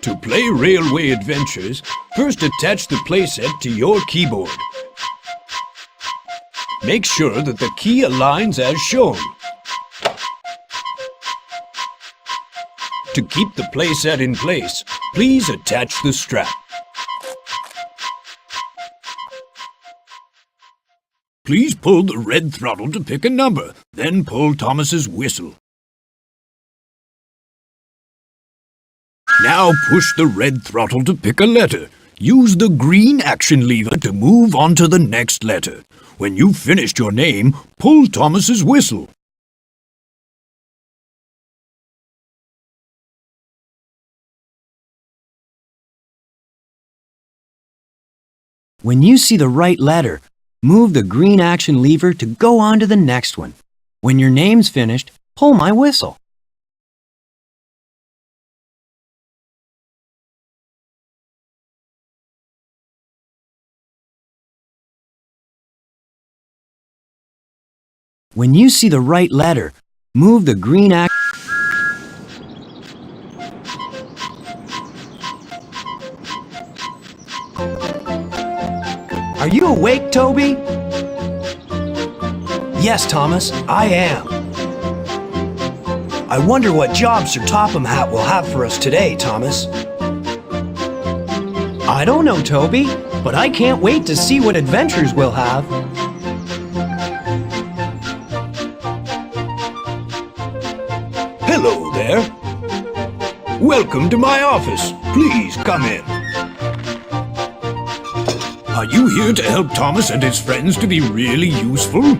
To play Railway Adventures, first attach the playset to your keyboard. Make sure that the key aligns as shown. To keep the playset in place, please attach the strap. Please pull the red throttle to pick a number, then pull Thomas's whistle. Now push the red throttle to pick a letter. Use the green action lever to move on to the next letter. When you've finished your name, pull Thomas's whistle. When you see the right letter, move the green action lever to go on to the next one. When your name's finished, pull my whistle. When you see the right letter, move the green action. Are you awake, Toby? Yes, Thomas, I am. I wonder what job Sir Topham Hatt will have for us today, Thomas. I don't know, Toby, but I can't wait to see what adventures we'll have. Hello there. Welcome to my office. Please come in. Are you here to help Thomas and his friends to be really useful?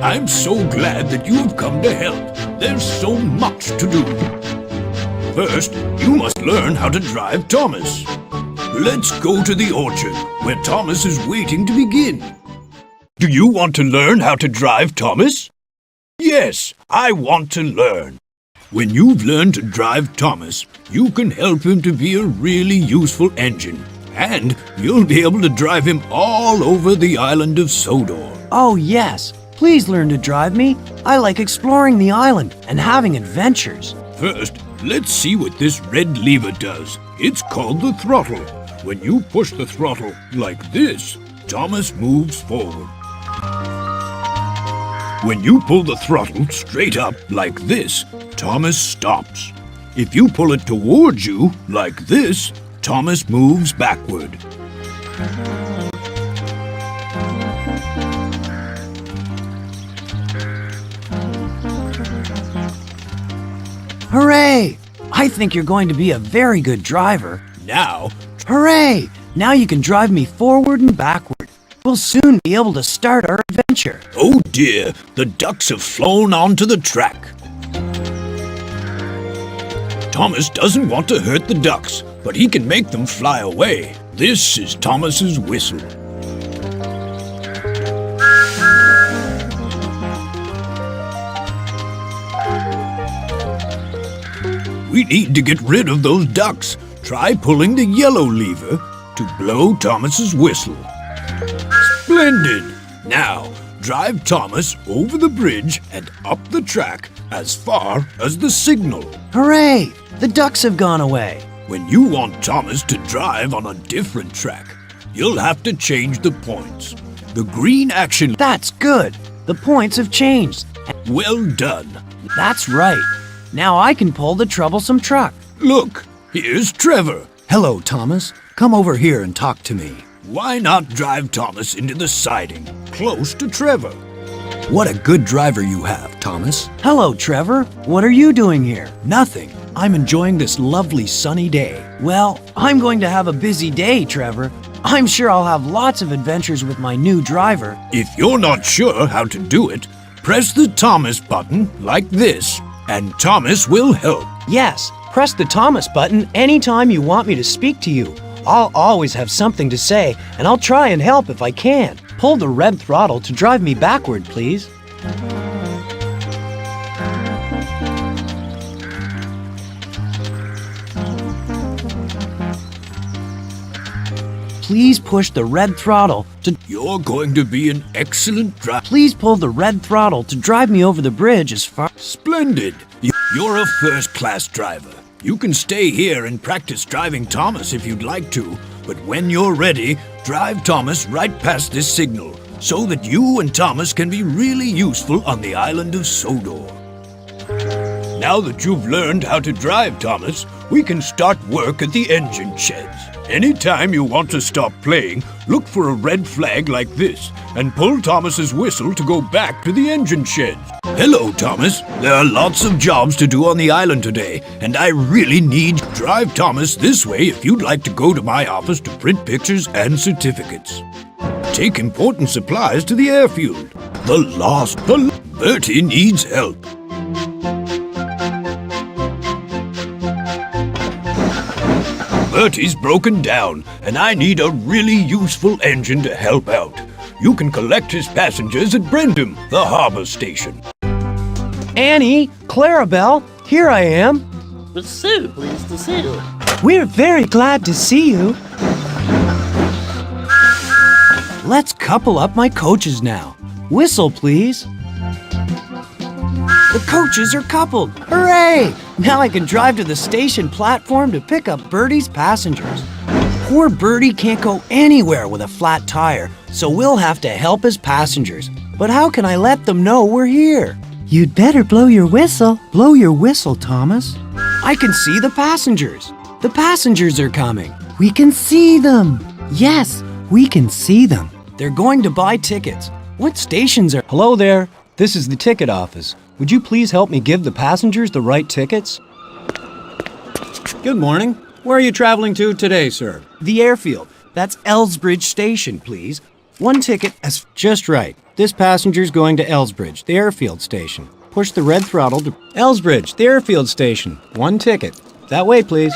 I'm so glad that you have come to help. There's so much to do. First, you must learn how to drive Thomas. Let's go to the orchard, where Thomas is waiting to begin. Do you want to learn how to drive Thomas? Yes, I want to learn. When you've learned to drive Thomas, you can help him to be a really useful engine. And you'll be able to drive him all over the island of Sodor. Oh, yes. Please learn to drive me. I like exploring the island and having adventures. First, let's see what this red lever does. It's called the throttle. When you push the throttle like this, Thomas moves forward. When you pull the throttle straight up like this, Thomas stops. If you pull it towards you like this, Thomas moves backward. Hooray! I think you're going to be a very good driver. Now, Hooray! Now you can drive me forward and backward. We'll soon be able to start our adventure. oh dear, the ducks have flown onto the track. Thomas doesn't want to hurt the ducks, but he can make them fly away. This is Thomas's whistle. We need to get rid of those ducks. Try pulling the yellow lever to blow Thomas's whistle. Splendid! Now, drive Thomas over the bridge and up the track as far as the signal. Hooray! The ducks have gone away. When you want Thomas to drive on a different track, you'll have to change the points. The green action... That's good. The points have changed. Well done. That's right. Now I can pull the troublesome truck. Look, here's Trevor. Hello, Thomas. Come over here and talk to me. Why not drive Thomas into the siding, close to Trevor? What a good driver you have, Thomas. Hello, Trevor. What are you doing here? Nothing. I'm enjoying this lovely sunny day. Well, I'm going to have a busy day, Trevor. I'm sure I'll have lots of adventures with my new driver. If you're not sure how to do it, press the Thomas button like this, and Thomas will help. Yes, press the Thomas button anytime you want me to speak to you. I'll always have something to say, and I'll try and help if I can. Pull the red throttle to drive me backward, please. Please push the red throttle to... You're going to be an excellent driver. Please pull the red throttle to drive me over the bridge as far... Splendid! You're a first-class driver. You can stay here and practice driving Thomas if you'd like to, but when you're ready, drive Thomas right past this signal so that you and Thomas can be really useful on the island of Sodor. Now that you've learned how to drive Thomas, we can start work at the engine sheds. Anytime you want to stop playing, look for a red flag like this and pull Thomas's whistle to go back to the engine sheds. Hello, Thomas. There are lots of jobs to do on the island today, and I really need to drive Thomas this way if you'd like to go to my office to print pictures and certificates. Take important supplies to the airfield. Bertie needs help. Bertie's broken down, and I need a really useful engine to help out. You can collect his passengers at Brendam, the harbor station. Annie, Clarabelle, here I am. But so pleased to see you. We're very glad to see you. Let's couple up my coaches now. Whistle, please. The coaches are coupled. Hooray! Now I can drive to the station platform to pick up Bertie's passengers. Poor Bertie can't go anywhere with a flat tire, so we'll have to help his passengers. But how can I let them know we're here? You'd better blow your whistle. Blow your whistle, Thomas. I can see the passengers. The passengers are coming. We can see them. Yes, we can see them. They're going to buy tickets. What stations are... Hello there. This is the ticket office. Would you please help me give the passengers the right tickets? Good morning. Where are you traveling to today, sir? The airfield. That's Elsbridge Station, please. One ticket is just right. This passenger's going to Elsbridge, the airfield station. Push the red throttle to Elsbridge, the airfield station. One ticket. That way, please.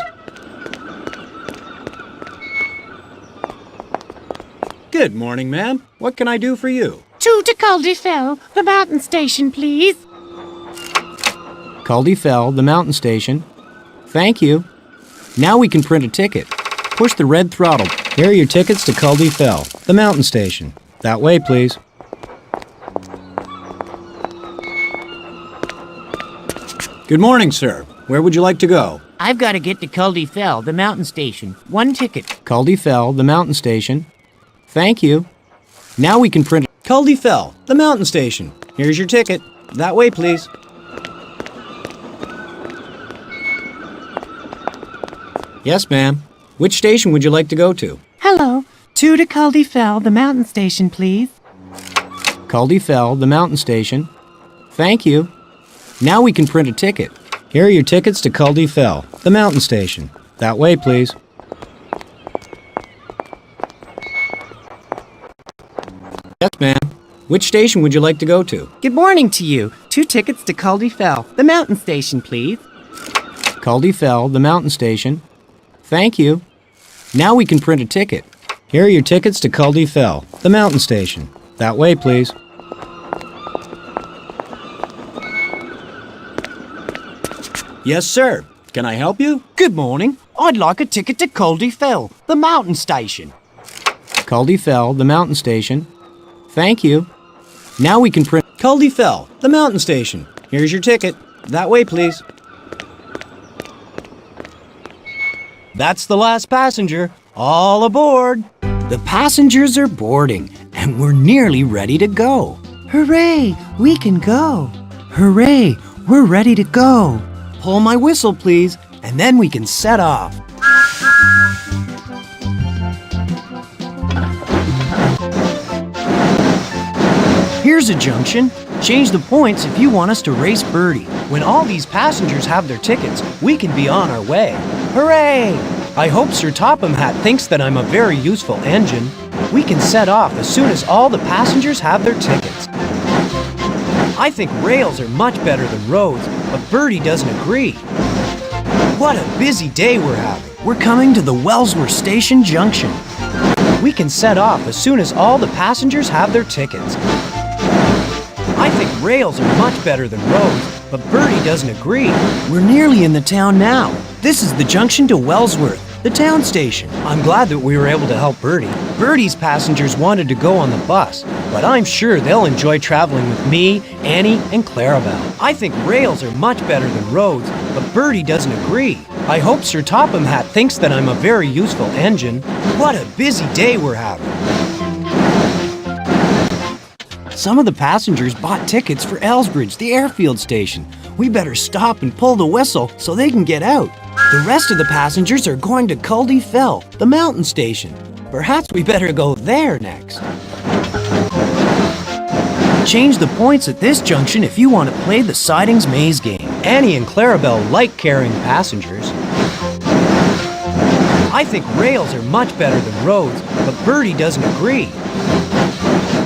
Good morning, ma'am. What can I do for you? To Caldyfell, the mountain station, please. Caldyfell, the mountain station. Thank you. Now we can print a ticket. Push the red throttle. Here are your tickets to Caldyfell, the mountain station. That way, please. Good morning, sir. Where would you like to go? I've got to get to Caldyfell, the mountain station. One ticket. Caldyfell, the mountain station. Thank you. Now we can print Caldyfell, the mountain station. Here's your ticket. That way, please. Yes, ma'am. Which station would you like to go to? Hello. To Caldyfell, the mountain station, please. Caldyfell, the mountain station. Thank you. Now we can print a ticket. Here are your tickets to Caldyfell, the mountain station. That way, please. Yes, ma'am. Which station would you like to go to? Good morning to you. 2 tickets to Caldyfell, the mountain station, please. Caldyfell, the mountain station. Thank you. Now we can print a ticket. Here are your tickets to Caldyfell, the mountain station. That way, please. Yes, sir. Can I help you? Good morning. I'd like a ticket to Caldyfell, the mountain station. Caldyfell, the mountain station. Thank you. Now we can print Caldyfell, the mountain station. Here's your ticket. That way, please. That's the last passenger. All aboard. The passengers are boarding, and we're nearly ready to go. Hooray, we can go. Hooray, we're ready to go. Pull my whistle, please, and then we can set off. Here's a junction. Change the points if you want us to race Bertie. When all these passengers have their tickets, we can be on our way. Hooray! I hope Sir Topham Hatt thinks that I'm a very useful engine. We can set off as soon as all the passengers have their tickets. I think rails are much better than roads, but Bertie doesn't agree. What a busy day we're having. We're coming to the Wellsworth Station Junction. We can set off as soon as all the passengers have their tickets. I think rails are much better than roads, but Bertie doesn't agree. We're nearly in the town now. This is the junction to Wellsworth, the town station. I'm glad that we were able to help Bertie. Bertie's passengers wanted to go on the bus, but I'm sure they'll enjoy traveling with me, Annie, and Clarabelle. I think rails are much better than roads, but Bertie doesn't agree. I hope Sir Topham Hatt thinks that I'm a very useful engine. What a busy day we're having. Some of the passengers bought tickets for Elsbridge, the airfield station. We better stop and pull the whistle so they can get out. The rest of the passengers are going to Culdy Fell, the mountain station. Perhaps we better go there next. Change the points at this junction if you want to play the Sidings Maze game. Annie and Clarabelle like carrying passengers. I think rails are much better than roads, but Bertie doesn't agree.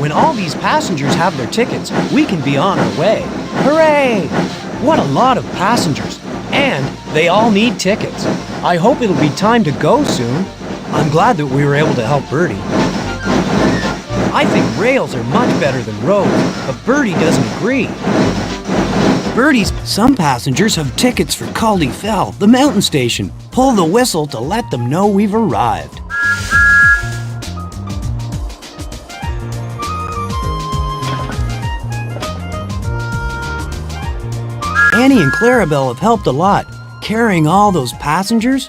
When all these passengers have their tickets, we can be on our way. Hooray! What a lot of passengers, and they all need tickets. I hope it'll be time to go soon. I'm glad that we were able to help Bertie. I think rails are much better than roads, but Bertie doesn't agree. Some passengers have tickets for Culdy Fell, the mountain station. Pull the whistle to let them know we've arrived. Annie and Clarabelle have helped a lot, carrying all those passengers.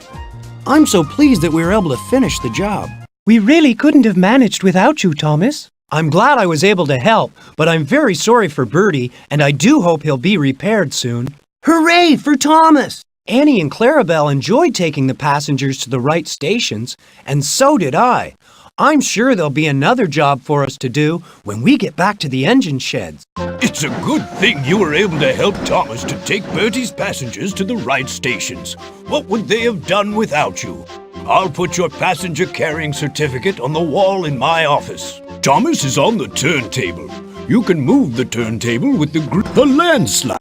I'm so pleased that we were able to finish the job. We really couldn't have managed without you, Thomas. I'm glad I was able to help, but I'm very sorry for Bertie, and I do hope he'll be repaired soon. Hooray for Thomas! Annie and Clarabelle enjoyed taking the passengers to the right stations, and so did I. I'm sure there'll be another job for us to do when we get back to the engine sheds. It's a good thing you were able to help Thomas to take Bertie's passengers to the right stations. What would they have done without you? I'll put your passenger carrying certificate on the wall in my office. Thomas is on the turntable. You can move the turntable with the landslide.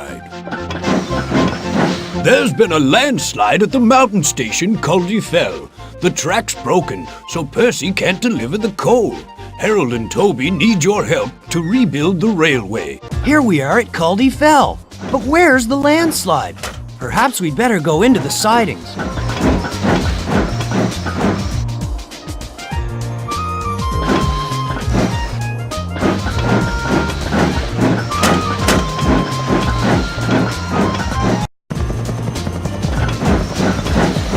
There's been a landslide at the mountain station, Culdy Fell. The track's broken, so Percy can't deliver the coal. Harold and Toby need your help to rebuild the railway. Here we are at Culdy Fell. But where's the landslide? Perhaps we'd better go into the sidings.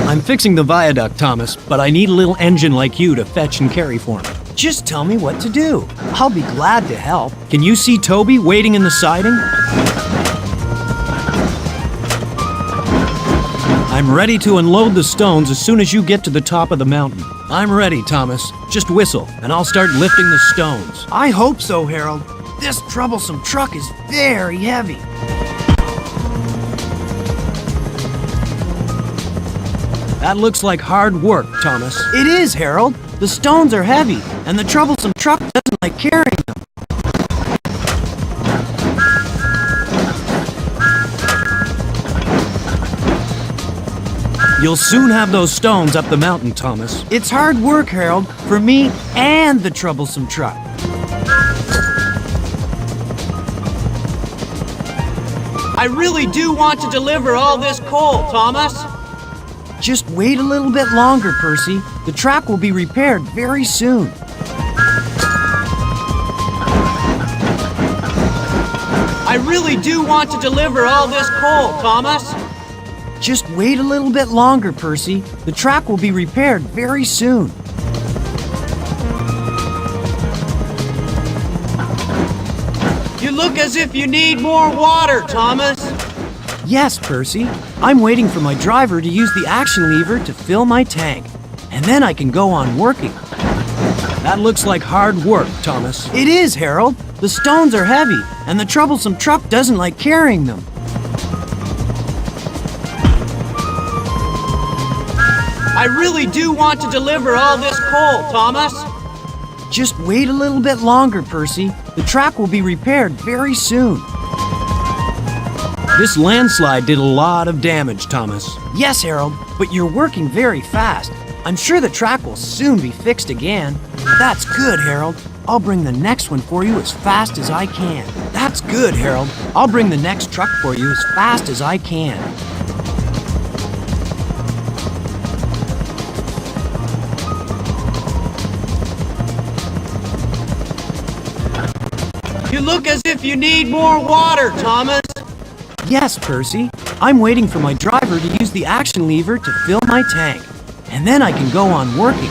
I'm fixing the viaduct, Thomas, but I need a little engine like you to fetch and carry for me. Just tell me what to do. I'll be glad to help. Can you see Toby waiting in the siding? I'm ready to unload the stones as soon as you get to the top of the mountain. I'm ready, Thomas. Just whistle, and I'll start lifting the stones. I hope so, Harold. This troublesome truck is very heavy. That looks like hard work, Thomas. It is, Harold. The stones are heavy, and the troublesome truck doesn't like carrying them. You'll soon have those stones up the mountain, Thomas. It's hard work, Harold, for me and the troublesome truck. I really do want to deliver all this coal, Thomas. Just wait a little bit longer, Percy. The track will be repaired very soon. I really do want to deliver all this coal, Thomas. Just wait a little bit longer, Percy. The track will be repaired very soon. You look as if you need more water, Thomas. Yes, Percy. I'm waiting for my driver to use the action lever to fill my tank, and then I can go on working. That looks like hard work, Thomas. It is, Harold. The stones are heavy, and the troublesome truck doesn't like carrying them. I really do want to deliver all this coal, Thomas. Just wait a little bit longer, Percy. The track will be repaired very soon. This landslide did a lot of damage, Thomas. Yes, Harold, but you're working very fast. I'm sure the track will soon be fixed again. That's good, Harold. I'll bring the next one for you as fast as I can. That's good, Harold. I'll bring the next truck for you as fast as I can. You look as if you need more water, Thomas. Yes, Percy. I'm waiting for my driver to use the action lever to fill my tank. And then I can go on working.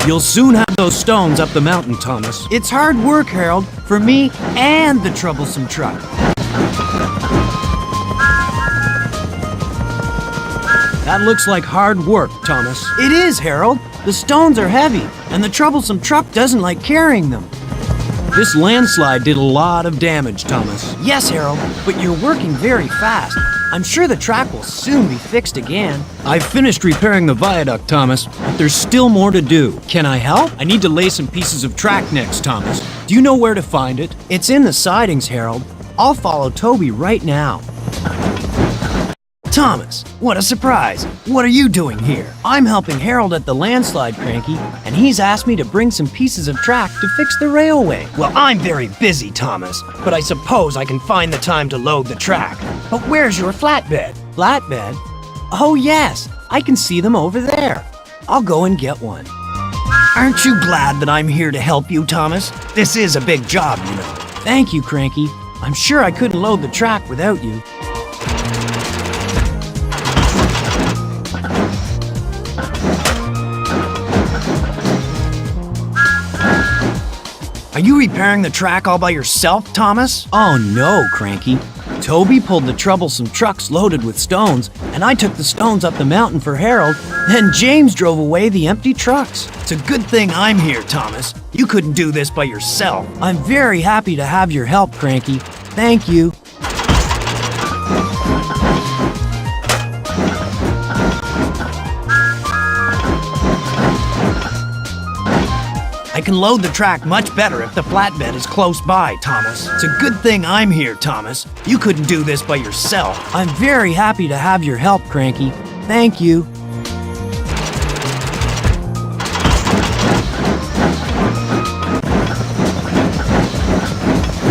You'll soon have those stones up the mountain, Thomas. It's hard work, Harold, for me and the troublesome truck. That looks like hard work, Thomas. It is, Harold. The stones are heavy, and the troublesome truck doesn't like carrying them. This landslide did a lot of damage, Thomas. Yes, Harold, but you're working very fast. I'm sure the track will soon be fixed again. I've finished repairing the viaduct, Thomas, but there's still more to do. Can I help? I need to lay some pieces of track next, Thomas. Do you know where to find it? It's in the sidings, Harold. I'll follow Toby right now. Thomas, what a surprise! What are you doing here? I'm helping Harold at the landslide, Cranky, and he's asked me to bring some pieces of track to fix the railway. Well, I'm very busy, Thomas, but I suppose I can find the time to load the track. But where's your flatbed? Flatbed? Oh yes, I can see them over there. I'll go and get one. Aren't you glad that I'm here to help you, Thomas? This is a big job, you know. Thank you, Cranky. I'm sure I couldn't load the track without you. Are you repairing the track all by yourself, Thomas? Oh no, Cranky. Toby pulled the troublesome trucks loaded with stones, and I took the stones up the mountain for Harold, then James drove away the empty trucks. It's a good thing I'm here, Thomas. You couldn't do this by yourself. I'm very happy to have your help, Cranky. Thank you. I can load the track much better if the flatbed is close by, Thomas. It's a good thing I'm here, Thomas. You couldn't do this by yourself. I'm very happy to have your help, Cranky. Thank you.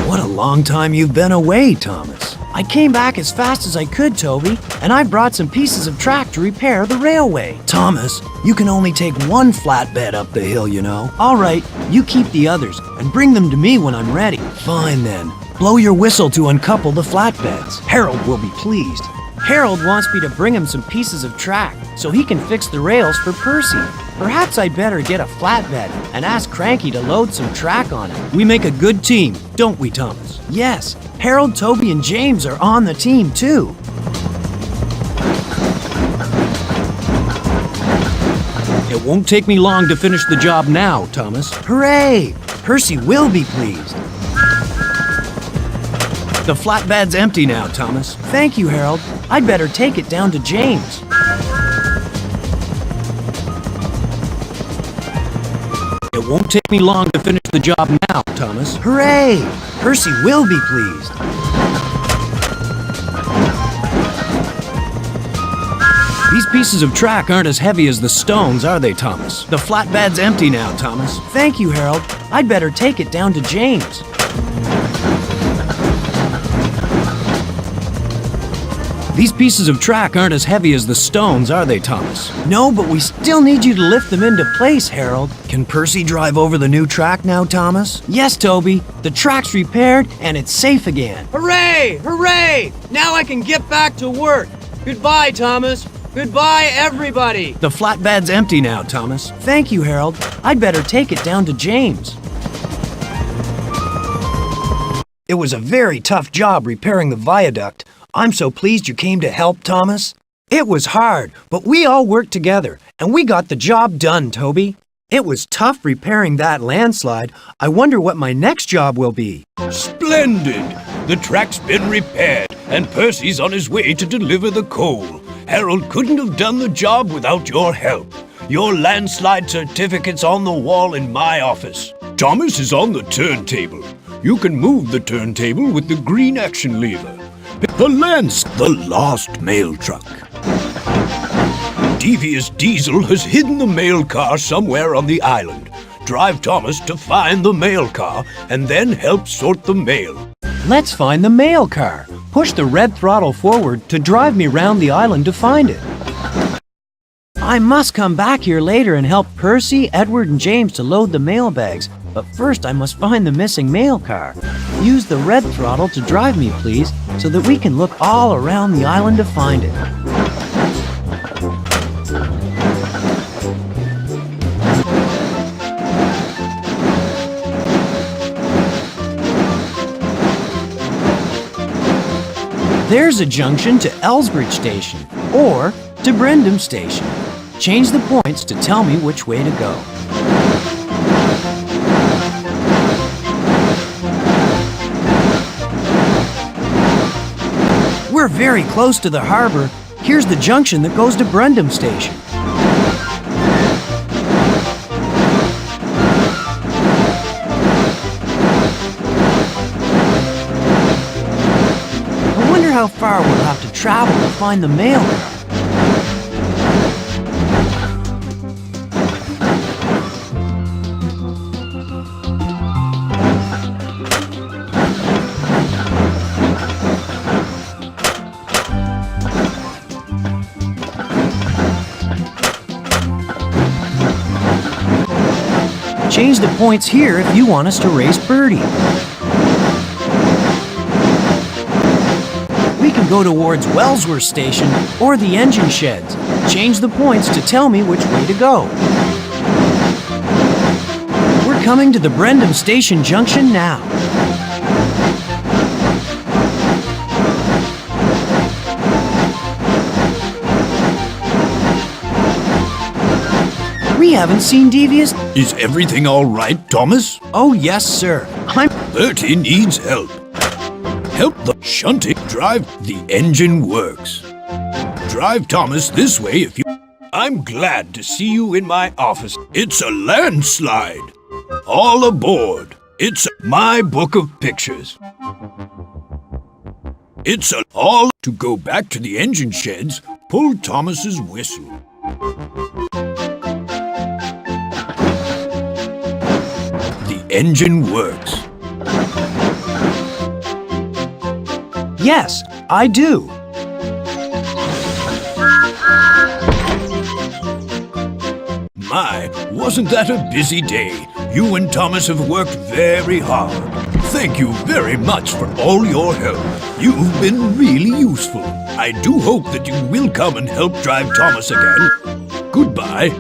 What a long time you've been away, Thomas. I came back as fast as I could, Toby, and I brought some pieces of track to repair the railway. Thomas, you can only take one flatbed up the hill, you know. All right, you keep the others and bring them to me when I'm ready. Fine then. Blow your whistle to uncouple the flatbeds. Harold will be pleased. Harold wants me to bring him some pieces of track so he can fix the rails for Percy. Perhaps I'd better get a flatbed and ask Cranky to load some track on it. We make a good team, don't we, Thomas? Yes, Harold, Toby, and James are on the team, too. It won't take me long to finish the job now, Thomas. Hooray! Percy will be pleased. The flatbed's empty now, Thomas. Thank you, Harold. I'd better take it down to James. It won't take me long to finish the job now, Thomas. Hooray! Percy will be pleased. These pieces of track aren't as heavy as the stones, are they, Thomas? The flatbed's empty now, Thomas. Thank you, Harold. I'd better take it down to James. These pieces of track aren't as heavy as the stones, are they, Thomas? No, but we still need you to lift them into place, Harold. Can Percy drive over the new track now, Thomas? Yes, Toby. The track's repaired and it's safe again. Hooray! Hooray! Now I can get back to work. Goodbye, Thomas. Goodbye, everybody. The flatbed's empty now, Thomas. Thank you, Harold. I'd better take it down to James. It was a very tough job repairing the viaduct. I'm so pleased you came to help, Thomas. It was hard, but we all worked together, and we got the job done, Toby. It was tough repairing that landslide. I wonder what my next job will be. Splendid! The track's been repaired, and Percy's on his way to deliver the coal. Harold couldn't have done the job without your help. Your landslide certificate's on the wall in my office. Thomas is on the turntable. You can move the turntable with the green action lever. The lost mail truck. Devious Diesel has hidden the mail car somewhere on the island. Drive Thomas to find the mail car and then help sort the mail. Let's find the mail car. Push the red throttle forward to drive me round the island to find it. I must come back here later and help Percy, Edward, and James to load the mail bags. But first I must find the missing mail car. Use the red throttle to drive me, please, so that we can look all around the island to find it. There's a junction to Ellsbridge Station, or to Brendam Station. Change the points to tell me which way to go. We're very close to the harbor. Here's the junction that goes to Brendam Station. I wonder how far we'll have to travel to find the mail car. Change the points here if you want us to race Bertie. We can go towards Wellsworth Station or the engine sheds. Change the points to tell me which way to go. We're coming to the Brendam Station junction now. We haven't seen Devious. Is everything all right, Thomas? Oh, yes, sir. Bertie needs help. Help the shunting. Drive. The engine works. Drive Thomas this way if you... I'm glad to see you in my office. It's a landslide. All aboard. It's my book of pictures. It's all to go back to the engine sheds. Pull Thomas's whistle. The engine works. Yes, I do. My, wasn't that a busy day? You and Thomas have worked very hard. Thank you very much for all your help. You've been really useful. I do hope that you will come and help drive Thomas again. Goodbye.